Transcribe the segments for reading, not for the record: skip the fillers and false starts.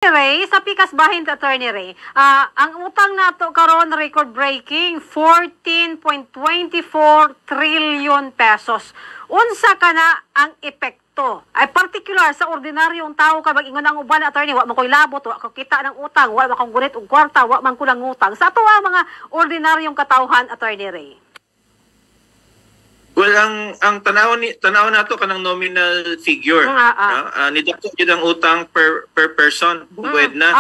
Ray, sa pikas bahin ta Attorney Ray, ang utang nato karon record-breaking 14.24 trillion pesos. Unsa kana ang epekto? Ay particular sa ordinaryong tao kay mag-ingon ang uban attorney, wa man koy labot, wa ko kita ng utang, wa man kong gunit og kwarta, wa man kulang utang. Sa ato mga ordinaryong katawhan Attorney Ray. Well, ang tanaw nato kanang nominal figure. Nidako jud ang utang per person buwed na.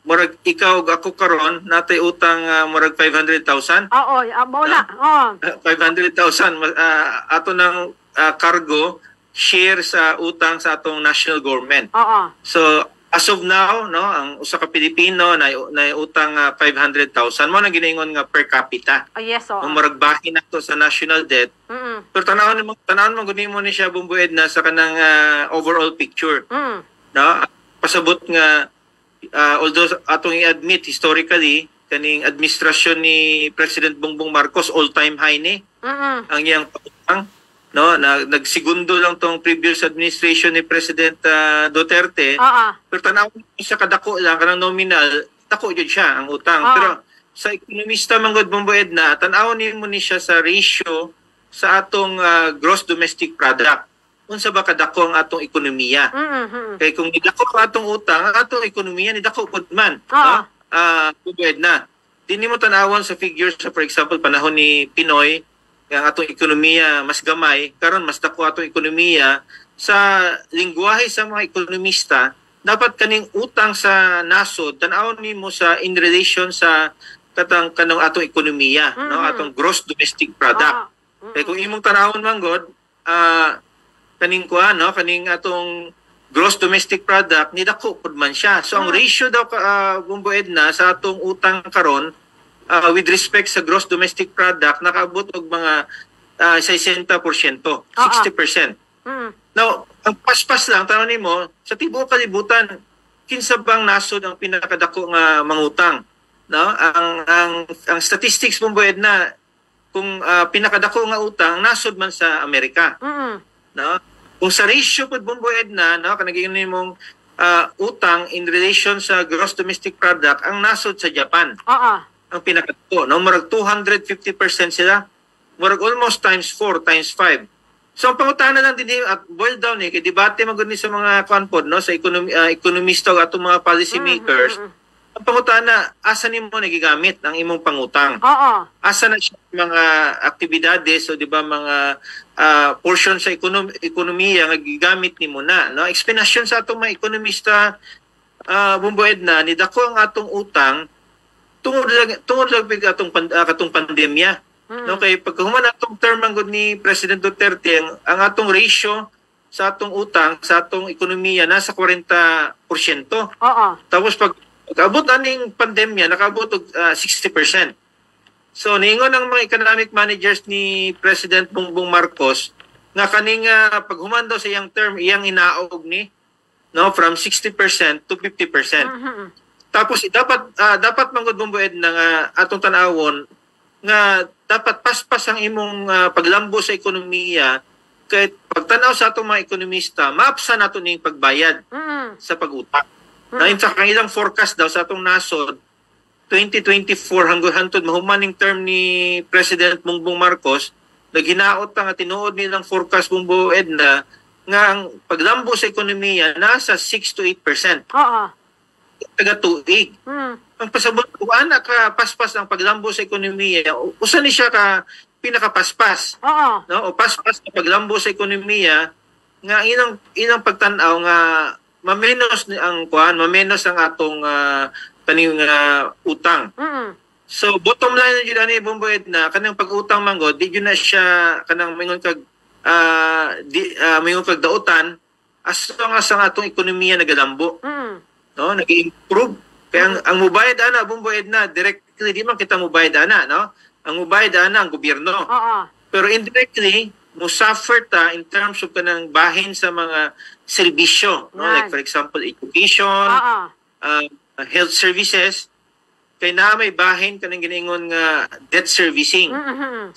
Murag ikaw ug ako karon natay utang murag 500,000. Oo, bola. 500,000 ato ng cargo share sa utang sa atong national government. So as of now, no, ang usa ka Pilipino na utang 500,000 mo na ginaingon nga per capita. Yes, murag bahin nato sa national debt. Pero tanawon mo guni mo ni siya bumbued na sa kanang overall picture. No, pasabot nga although atong i-admit historically kaning administrasyon ni President Bongbong Marcos all-time high ni ang iyang utang. No, nagsegundo lang tong previous administration ni President Duterte. Pero tanaw sa kadako lang kanang nominal, dako jud siya ang utang. Pero sa ekonomista manggod bumbued na tan-aw nimo ni siya sa ratio sa atong gross domestic product. Unsa ba kadako ang atong ekonomiya? Kay kung nidako ang atong utang, ang atong ekonomiya nidako pud man. Bumbued na. Di nimo tan-awon sa figures sa for example panahon ni Pinoy ang atong ekonomiya mas gamay, karon mas dako atong ekonomiya. Sa lingwahe sa mga ekonomista, dapat kaning utang sa nasod tan-aw nimo sa in relation sa kanang atong ekonomiya, no, atong gross domestic product. Kaya kung imong tanawon manggod, kaning kaning atong gross domestic product ni dako pud man siya. So ang ratio daw bumbued na sa atong utang karon with respect sa gross domestic product, nakaabot og mga 60%, 60%. Now, ang paspas lang, tanong nimo, sa tibuok kalibutan, kinsa bang nasod ang pinakadako nga mangutang? No? Ang statistics mo buwed na, kung pinakadako nga utang, nasod man sa Amerika. No? Kung sa ratio po buwed na, no, kanaging nimong utang in relation sa gross domestic product, ang nasod sa Japan. Ang pinakadako, no, murag 250% sila, murag almost times 4, times 5. So ang pangutana lang din at boil down kay debate magud ni sa mga kanpod, no, sa ekonomista at mga policy makers. Ang pangutana, asa nimo nagigamit ang imong pangutang? Asa na siya mga aktibidades o di ba mga portion sa ekonomiya nga gigamit nimo na, no? Explanation sa atong mga ekonomista bumbued na ni dako ang atong utang tungod lang katong pandemya. No, kay pagkahuman atong term ang ni President Duterte, ang atong ratio sa atong utang sa atong ekonomiya nasa 40%. Tapos pag abot aning pandemya nakaabot og 60%. So niingon ang mga economic managers ni President Bongbong Marcos nga kaning paghuman daw sa iyang term iyang inaog ni, no, from 60% to 50%. Tapos dapat manggod bumbued na atong tanawon nga dapat paspas ang imong paglambo sa ekonomiya kay pagtanaw sa atong mga ekonomista maapsa nato ning pagbayad sa pag-utang. Na sa kanilang forecast daw sa atong nasod 2024 hangtod mahumaning term ni President Bongbong Marcos, naghinaot nga tinuod nilang forecast bumbued na nga ang paglambo sa ekonomiya nasa 6 to 8%. Taga-tuig. Ang pasabot kung anak ka paspas ang paglambo sa ekonomiya, usa ni siya ka pinakapaspas. No? O paspas na paglambo sa ekonomiya nga ilang pagtanaw nga mamenos ang atong kaning utang. So bottom line jud ani bumbued na kanang pag-utang manggod di jud na siya kanang mingon kag mingon kag dautan as long as ang atong ekonomiya nagalambo. No, nag-improve. Kaya ang mubayad ana bumbued na directly di man kita mubayad ana, no? Ang mubayad ana ang gobyerno. Pero indirectly mo suffer ta in terms of kanang bahin sa mga serbisyo, no? Like for example education, health services. Kay na may bahin kanang giningon nga debt servicing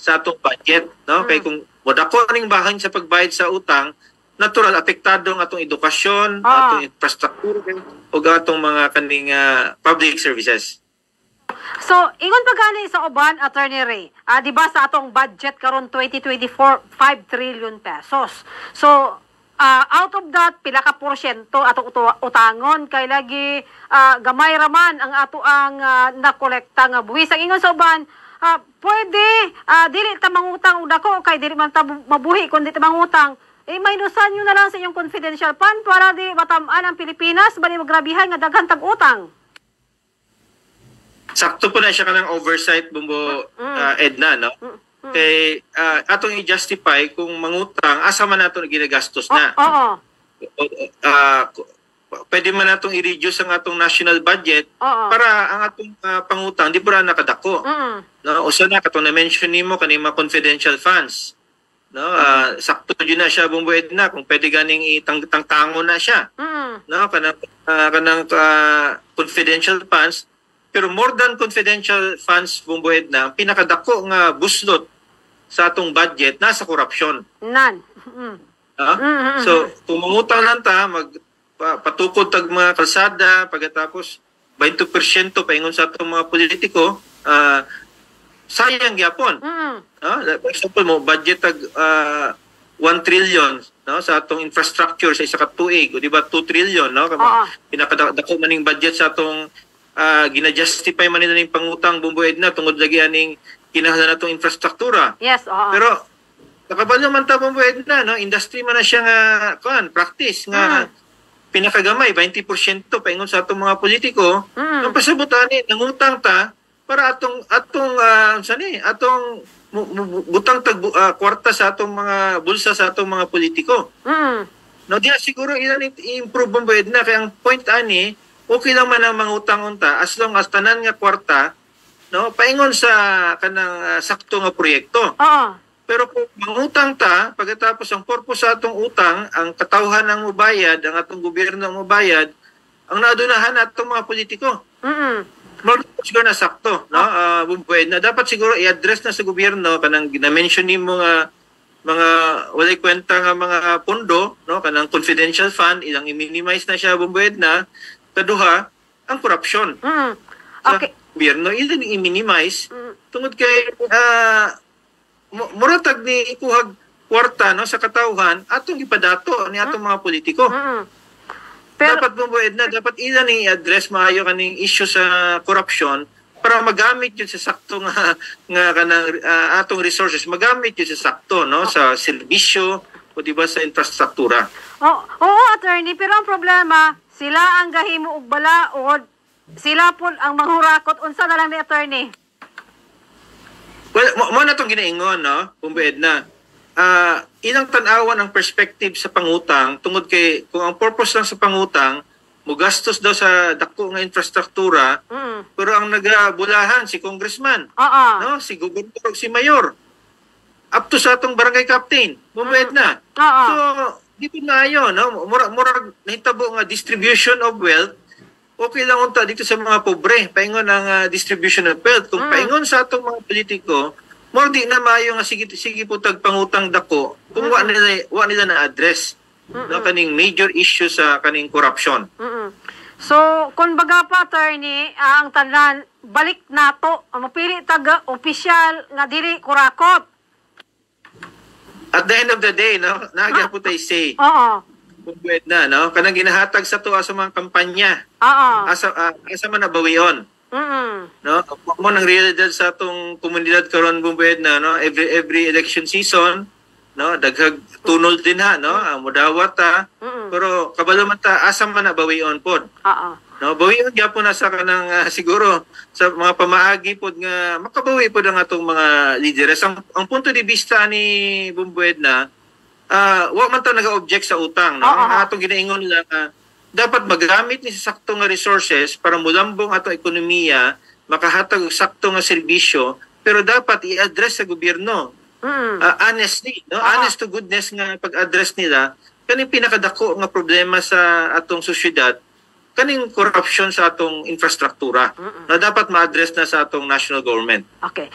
sa atong budget, no? Kay kung wadako ning bahin sa pagbayad sa utang, natural apektado ang atong edukasyon, atong infrastructure o atong mga kaning public services. So, ingon pa gani sa uban, Attorney Ray, di ba sa atong budget karon 2024, 5 trillion pesos. So, out of that, pila ka porsyento atong utangon kay lagi gamay raman ang ato ang nakolekta nga buwis. Ang ingon sa uban, pwede dili ta mangutang og dako kay dili man ta mabuhi kundi ta mangutang. Minusan nyo na lang sa inyong confidential fund para di matamaan ang Pilipinas, bali magrabihan nga daghan tag utang. Sakto po na siya kanang oversight, Bumbo Edna, no? Kay atong i-justify kung mangutang, asa man nato ginagastos na. Pwede man natong i-reduce ang atong national budget para ang atong pangutang di pura nakadako. No, usa na katong na-mention nimo kanang mga confidential funds. No, sakto yun na siya, Bumbo Edna, kung pwede ganing itang-tango na siya. No, kanang confidential funds. Pero more than confidential funds, Bumbo Edna, ang pinakadako nga buslot sa atong budget nasa korupsyon. So, kung mangutang lang ta, patukod tag mga kalsada, pagkatapos 20% paingon sa atong mga politiko, sayang gyapon. For example, mo budget tag 1 trillion no sa atong infrastructure sa isa ka tuig, o di ba 2 trillion no? Pinakadako maning budget sa atong gina-justify man nila ning pangutang, Bumbo Edna, tungod lagi aning kinahanglan natong infrastruktura. Yes, Pero nakabalo man ta, Bumbo Edna, no? Industry man na siya nga practice nga pinakagamay 20% paingon sa atong mga politiko. Nang pasabutan ni nangutang ta para atong butang tag kwarta sa atong mga bulsa sa atong mga politiko. No, diya siguro ilan i-improve, Bumbo Edna, kay ang point ani okay lang man ang mangutang unta as long as tanan nga kwarta no paingon sa kanang sakto nga proyekto. Pero kung mangutang ta pagkatapos ang purpose sa atong utang ang katawhan ang mubayad, ang atong gobyerno ang mubayad, ang naadunahan atong mga politiko. Siguro na sakto, no? Na dapat siguro i-address na sa gobyerno kanang na-mention nimo nga mga walay kwenta nga mga pondo, no? Kanang confidential fund ilang i-minimize na siya, Bumbo Edna. Kaduha, ang korupsyon. Okay. Sa gobyerno, ilan i-minimize. Tungod kay, muratag ni ikuhag kwarta no, sa katawhan, atong ipadato ni atong mga politiko. Pero, dapat Bumbo Edna, dapat ilan i-address maayo kaning issue sa korupsyon para magamit yun sa sakto nga kanang atong resources, magamit yun sa sakto, no, sa serbisyo o diba sa infrastruktura. Oo, attorney, pero ang problema, sila ang gahimo og bala o sila po ang manghurakot. Unsa na lang ni attorney? Well, mo na itong ginaingon, no? Bumbo Edna. Ilang tanawan ang perspective sa pangutang tungod kay kung ang purpose lang sa pangutang, mugastos daw sa dako nga infrastruktura, pero ang nagabulahan si congressman, no? Si gobernador, si mayor, up to sa atong barangay captain, Bumbo Edna. So, di po na yun, no? Murag nahitabo nga distribution of wealth, okay lang unta dito sa mga pobre, paingon ang distribution of wealth. Kung paingon sa atong mga politiko, more di na maayo nga sige po tagpangutang dako, kung wa nila na-address no, kaning major issue sa kaning corruption. So, kung baga pa, attorney, ang tanan, balik nato, mapili taga opisyal nga dili kurakot. At the end of the day, no, nagyan po tayo say. Bubuet na, no? Kanang ginahatag sa tuwa sa mga kampanya. Asa man nabawion. No? Mo nang realidad sa atong komunidad karon, Bubuet na, no? Every election season, no, daghag tunol din ha, no, mudawat ta, pero kabalo man ta asa man na bawion pod. No, bawion gyapon na sa kanang siguro sa mga pamaagi pod nga makabawi pod ang atong mga leaders. Ang punto de vista ni Bumbued na wa man ta naga-object sa utang, no. Ang atong ginaingon lang dapat magamit ni sa sakto nga resources para mulambong atong ekonomiya, makahatag og sakto nga serbisyo, pero dapat i-address sa gobyerno. Honestly, no? Honest to goodness nga pag-address nila kaning pinakadako nga problema sa atong sosyedad, kaning corruption sa atong infrastruktura na dapat ma-address na sa atong national government. Okay.